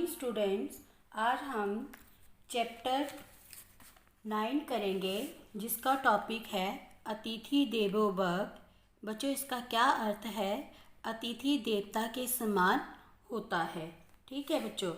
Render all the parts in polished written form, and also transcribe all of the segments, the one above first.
Morning students. आज हम chapter 9 करेंगे जिसका टॉपिक है अतिथि देवो भव। बच्चों, इसका क्या अर्थ है? अतिथि देवता के समान होता है। ठीक है बच्चों,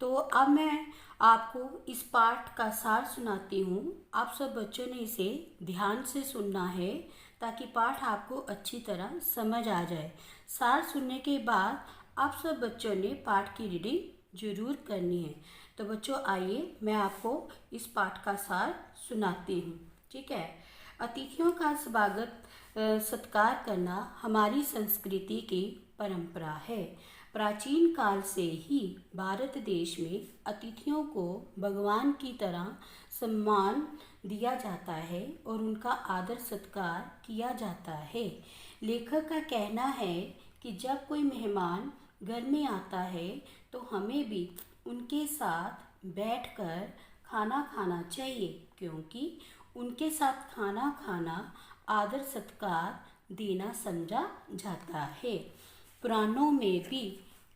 तो अब मैं आपको इस पाठ का सार सुनाती हूँ। आप सब बच्चों ने इसे ध्यान से सुनना है ताकि पाठ आपको अच्छी तरह समझ आ जाए। सार सुनने के बाद आप सब बच्चों ने पाठ की रीडिंग जरूर करनी है। तो बच्चों आइए मैं आपको इस पाठ का सार सुनाती हूँ। ठीक है। अतिथियों का स्वागत सत्कार करना हमारी संस्कृति की परंपरा है। प्राचीन काल से ही भारत देश में अतिथियों को भगवान की तरह सम्मान दिया जाता है और उनका आदर सत्कार किया जाता है। लेखक का कहना है कि जब कोई मेहमान घर में आता है तो हमें भी उनके साथ बैठकर खाना खाना चाहिए, क्योंकि उनके साथ खाना खाना आदर सत्कार देना समझा जाता है। पुराणों में भी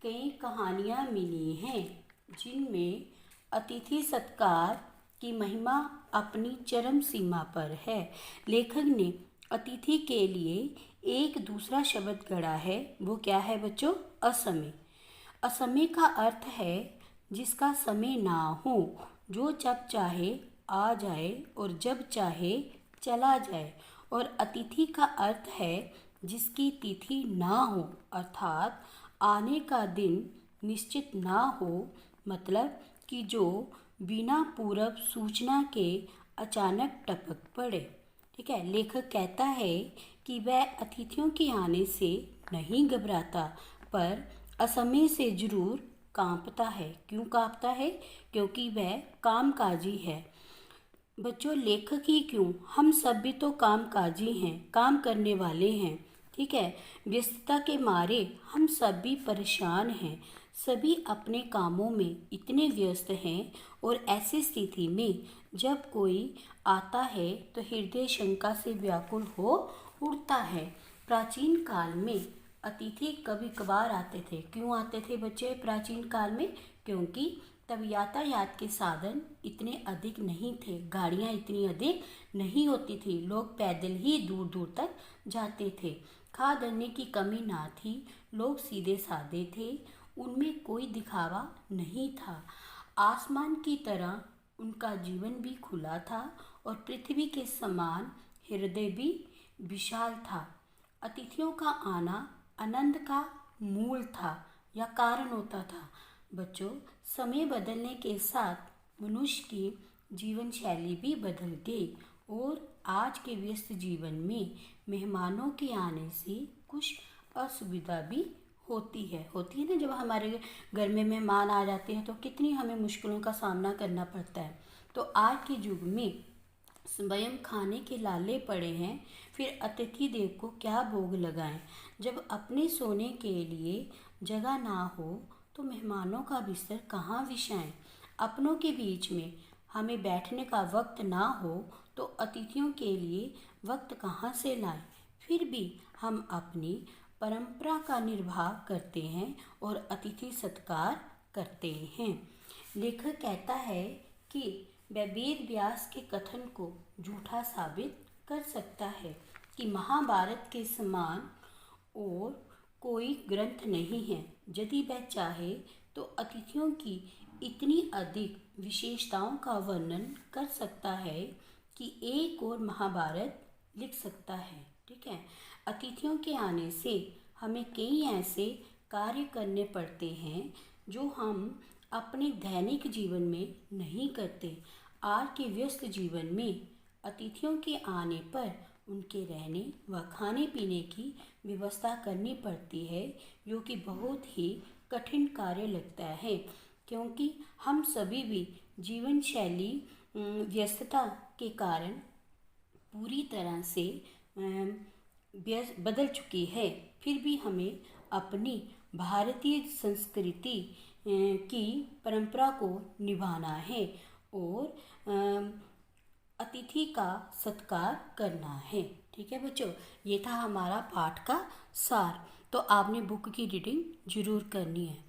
कई कहानियाँ मिली हैं जिनमें अतिथि सत्कार की महिमा अपनी चरम सीमा पर है। लेखक ने अतिथि के लिए एक दूसरा शब्द गढ़ा है। वो क्या है बच्चों? असमय। असमय का अर्थ है जिसका समय ना हो, जो जब चाहे आ जाए और जब चाहे चला जाए। और अतिथि का अर्थ है जिसकी तिथि ना हो, अर्थात आने का दिन निश्चित ना हो, मतलब कि जो बिना पूर्व सूचना के अचानक टपक पड़े। ठीक है। लेखक कहता है कि वह अतिथियों के आने से नहीं घबराता, पर असमय से जरूर कांपता है। क्यों कांपता है? क्योंकि वह कामकाजी है। बच्चों, लेखक ही क्यों, हम सब भी तो कामकाजी हैं, काम करने वाले हैं। ठीक है। व्यस्तता के मारे हम सब भी परेशान हैं। सभी अपने कामों में इतने व्यस्त हैं और ऐसी स्थिति में जब कोई आता है तो हृदय शंका से व्याकुल हो उठता है। प्राचीन काल में अतिथि कभी कभार आते थे। क्यों आते थे बच्चे प्राचीन काल में? क्योंकि तब यातायात के साधन इतने अधिक नहीं थे, गाड़ियाँ इतनी अधिक नहीं होती थी, लोग पैदल ही दूर दूर तक जाते थे। खाद्यान्न की कमी ना थी, लोग सीधे साधे थे, उनमें कोई दिखावा नहीं था। आसमान की तरह उनका जीवन भी खुला था और पृथ्वी के समान हृदय भी विशाल था। अतिथियों का आना आनंद का मूल था या कारण होता था। बच्चों, समय बदलने के साथ मनुष्य की जीवन शैली भी बदल गई और आज के व्यस्त जीवन में मेहमानों के आने से कुछ असुविधा भी होती है ना। जब हमारे घर में मेहमान आ जाते हैं तो कितनी हमें मुश्किलों का सामना करना पड़ता है। तो आज के युग में स्वयं खाने के लाले पड़े हैं, फिर अतिथि देव को क्या भोग लगाएं। जब अपने सोने के लिए जगह ना हो तो मेहमानों का बिस्तर कहाँ बिछाएं। अपनों के बीच में हमें बैठने का वक्त ना हो तो अतिथियों के लिए वक्त कहाँ से लाएं। फिर भी हम अपनी परंपरा का निर्वाह करते हैं और अतिथि सत्कार करते हैं। लेखक कहता है कि वह वेद व्यास के कथन को झूठा साबित कर सकता है कि महाभारत के समान और कोई ग्रंथ नहीं है। यदि वह चाहे तो अतिथियों की इतनी अधिक विशेषताओं का वर्णन कर सकता है कि एक और महाभारत लिख सकता है। ठीक है। अतिथियों के आने से हमें कई ऐसे कार्य करने पड़ते हैं जो हम अपने दैनिक जीवन में नहीं करते। आज के व्यस्त जीवन में अतिथियों के आने पर उनके रहने व खाने पीने की व्यवस्था करनी पड़ती है, जो कि बहुत ही कठिन कार्य लगता है, क्योंकि हम सभी भी जीवन शैली व्यस्तता के कारण पूरी तरह से बदल चुकी है। फिर भी हमें अपनी भारतीय संस्कृति की परंपरा को निभाना है और अतिथि का सत्कार करना है। ठीक है बच्चों, ये था हमारा पाठ का सार। तो आपने बुक की रीडिंग जरूर करनी है।